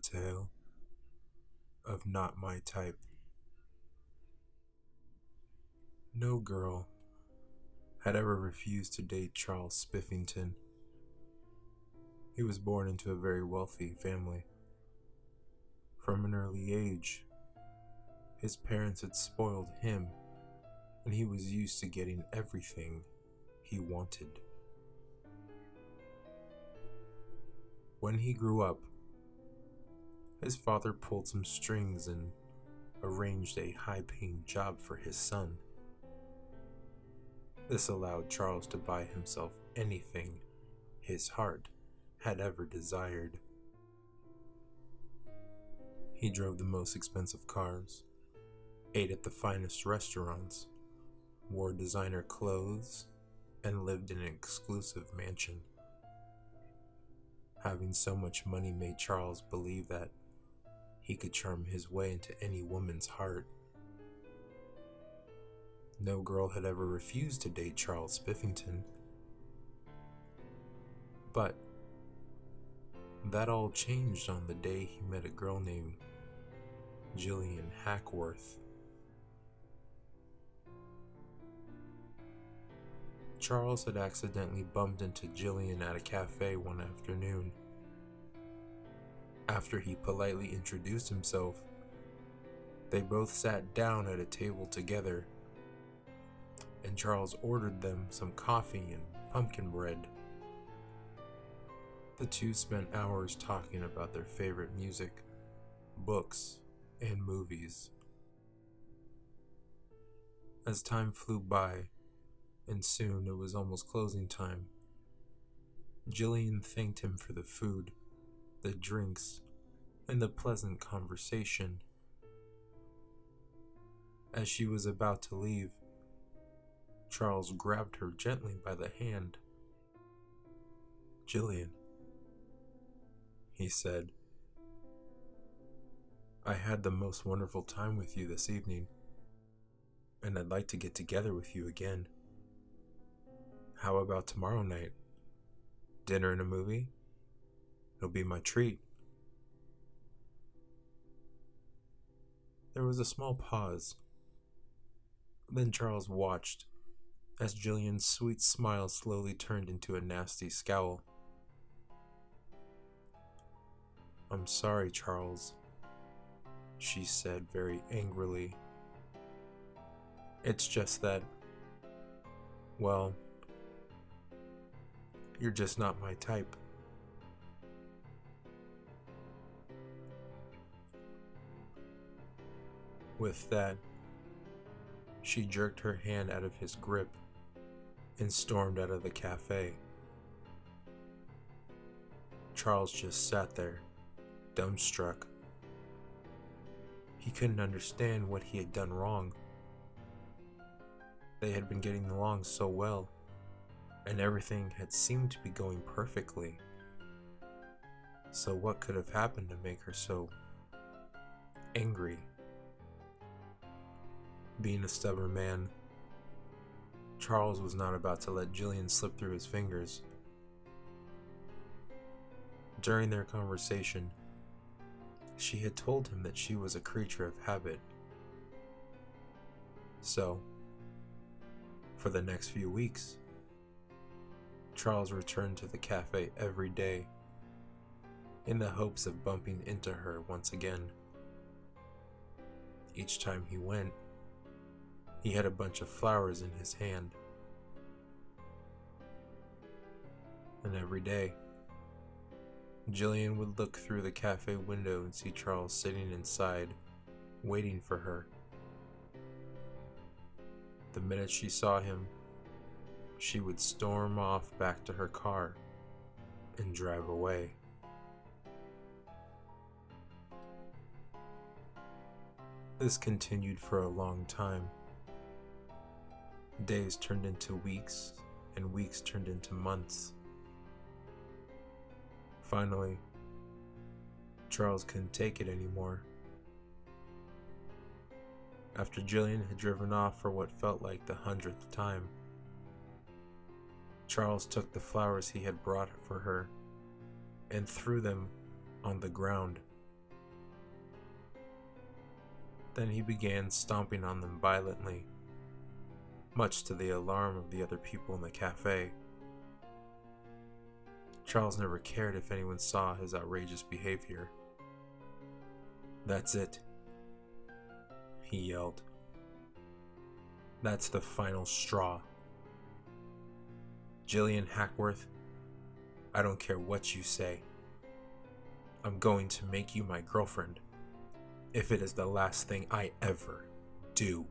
tale of Not My Type. No girl had ever refused to date Charles Spiffington. He was born into a very wealthy family. From an early age, his parents had spoiled him, and he was used to getting everything he wanted. When he grew up, his father pulled some strings and arranged a high-paying job for his son. This allowed Charles to buy himself anything his heart had ever desired. He drove the most expensive cars, ate at the finest restaurants, wore designer clothes, and lived in an exclusive mansion. Having so much money made Charles believe that he could charm his way into any woman's heart. No girl had ever refused to date Charles Spiffington. But that all changed on the day he met a girl named Gillian Hackworth. Charles had accidentally bumped into Gillian at a cafe one afternoon. After he politely introduced himself, they both sat down at a table together, and Charles ordered them some coffee and pumpkin bread. The two spent hours talking about their favorite music, books, and movies. As time flew by, and soon it was almost closing time, Gillian thanked him for the food, the drinks, and the pleasant conversation. As she was about to leave, Charles grabbed her gently by the hand. "Gillian," he said, "I had the most wonderful time with you this evening, and I'd like to get together with you again. How about tomorrow night? Dinner and a movie? It'll be my treat." There was a small pause. Then Charles watched as Gillian's sweet smile slowly turned into a nasty scowl. "I'm sorry, Charles," she said very angrily. "It's just that, well, you're just not my type." With that, she jerked her hand out of his grip and stormed out of the cafe. Charles just sat there, dumbstruck. He couldn't understand what he had done wrong. They had been getting along so well, and everything had seemed to be going perfectly. So what could have happened to make her so angry? Being a stubborn man, Charles was not about to let Gillian slip through his fingers. During their conversation, she had told him that she was a creature of habit. So, for the next few weeks, Charles returned to the cafe every day in the hopes of bumping into her once again. Each time he went, he had a bunch of flowers in his hand. And every day, Gillian would look through the cafe window and see Charles sitting inside, waiting for her. The minute she saw him, she would storm off back to her car and drive away. This continued for a long time. Days turned into weeks, and weeks turned into months. Finally, Charles couldn't take it anymore. After Gillian had driven off for what felt like the 100th time, Charles took the flowers he had brought for her and threw them on the ground Then he began stomping on them violently, much to the alarm of the other people in the cafe. Charles never cared if anyone saw his outrageous behavior. "That's it," he yelled. "That's the final straw. Jillian Hackworth, I don't care what you say. I'm going to make you my girlfriend, if it is the last thing I ever do."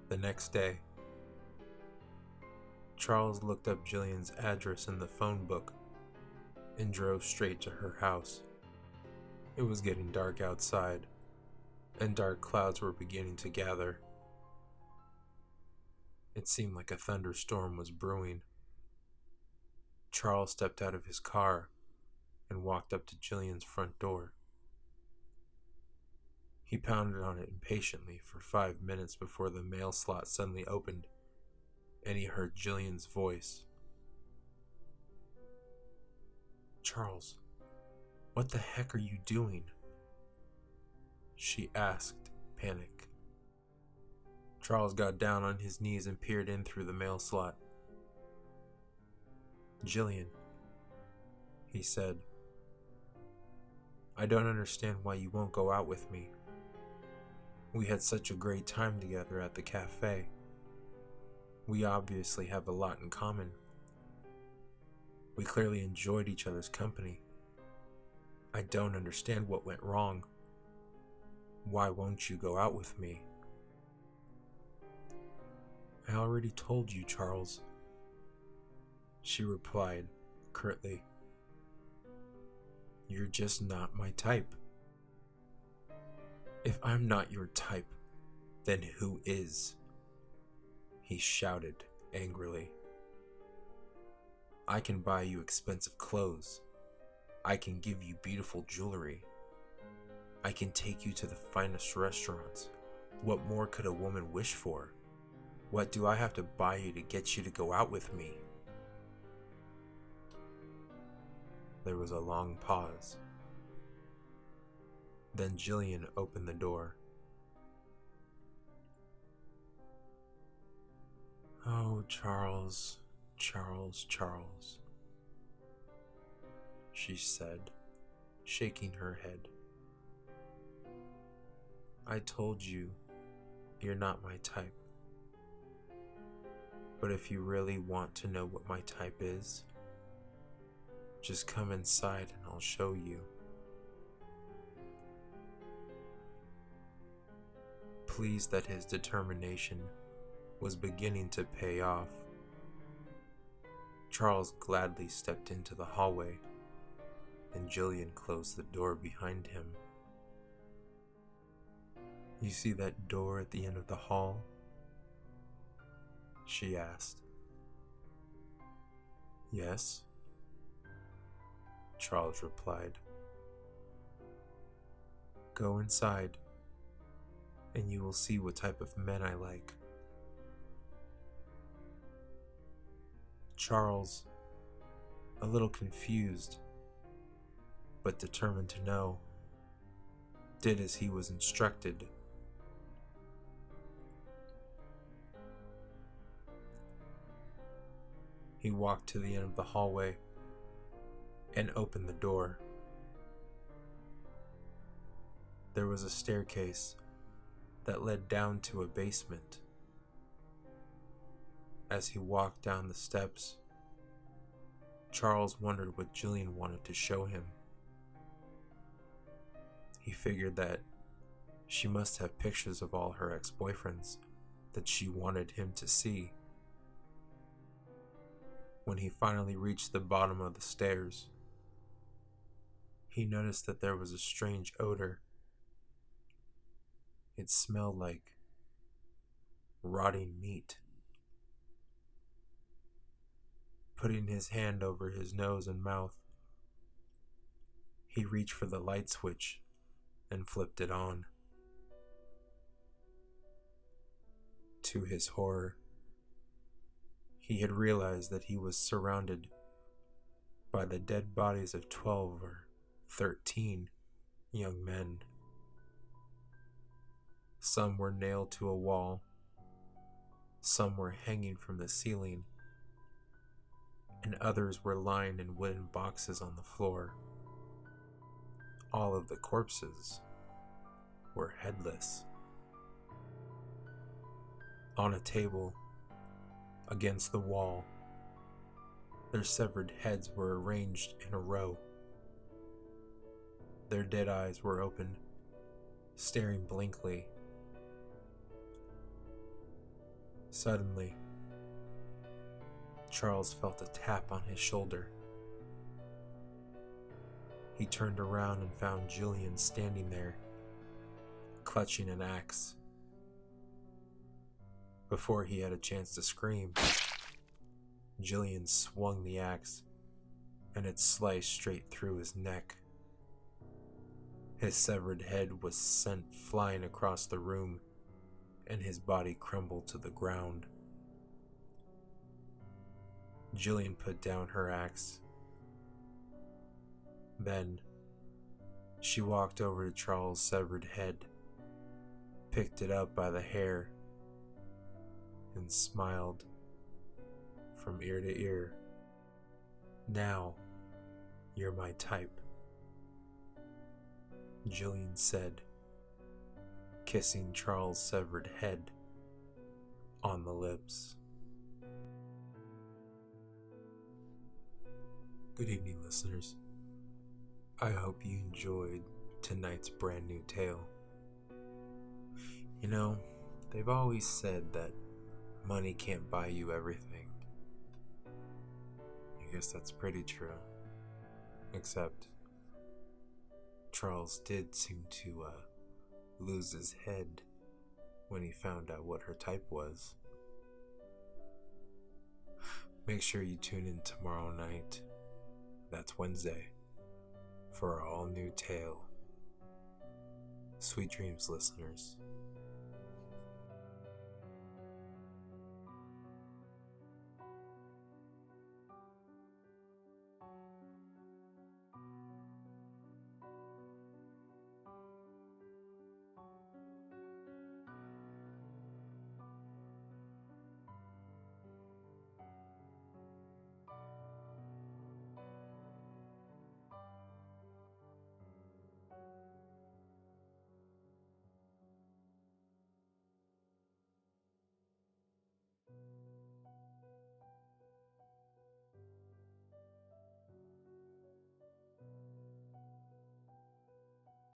The next day, Charles looked up Jillian's address in the phone book and drove straight to her house. It was getting dark outside, and dark clouds were beginning to gather. It seemed like a thunderstorm was brewing. Charles stepped out of his car and walked up to Jillian's front door. He pounded on it impatiently for 5 minutes before the mail slot suddenly opened, and he heard Jillian's voice. "Charles, what the heck are you doing?" she asked, panic. Charles got down on his knees and peered in through the mail slot. "Jillian," he said, "I don't understand why you won't go out with me. We had such a great time together at the cafe. We obviously have a lot in common. We clearly enjoyed each other's company. I don't understand what went wrong. Why won't you go out with me?" "I already told you, Charles," she replied curtly. "You're just not my type." "If I'm not your type, then who is?" he shouted angrily. "I can buy you expensive clothes. I can give you beautiful jewelry. I can take you to the finest restaurants. What more could a woman wish for? What do I have to buy you to get you to go out with me?" There was a long pause. Then Jillian opened the door. "Oh, Charles, Charles, Charles," she said, shaking her head. "I told you you're not my type. But if you really want to know what my type is, just come inside and I'll show you." Pleased that his determination was beginning to pay off, Charles gladly stepped into the hallway, and Jillian closed the door behind him. "You see that door at the end of the hall?" she asked. "Yes," Charles replied. "Go inside, and you will see what type of men I like." Charles, a little confused, but determined to know, did as he was instructed. He walked to the end of the hallway and opened the door. There was a staircase that led down to a basement. As he walked down the steps, Charles wondered what Jillian wanted to show him. He figured that she must have pictures of all her ex-boyfriends that she wanted him to see. When he finally reached the bottom of the stairs, he noticed that there was a strange odor. It smelled like rotting meat. Putting his hand over his nose and mouth, he reached for the light switch and flipped it on. To his horror, he had realized that he was surrounded by the dead bodies of 12 or 13 young men. Some were nailed to a wall, some were hanging from the ceiling, and others were lying in wooden boxes on the floor. All of the corpses were headless. On a table, against the wall, their severed heads were arranged in a row. Their dead eyes were open, staring blankly. Suddenly, Charles felt a tap on his shoulder. He turned around and found Jillian standing there, clutching an axe. Before he had a chance to scream, Jillian swung the axe, and it sliced straight through his neck. His severed head was sent flying across the room, and his body crumbled to the ground. Jillian put down her axe. Then, she walked over to Charles' severed head, picked it up by the hair, and smiled from ear to ear. "Now, you're my type," Jillian said, kissing Charles' severed head on the lips. Good evening, listeners. I hope you enjoyed tonight's brand new tale. You know, they've always said that money can't buy you everything. I guess that's pretty true. Except Charles did seem to lose his head when he found out what her type was. Make sure you tune in tomorrow night, that's Wednesday, for our all-new tale. Sweet dreams, listeners.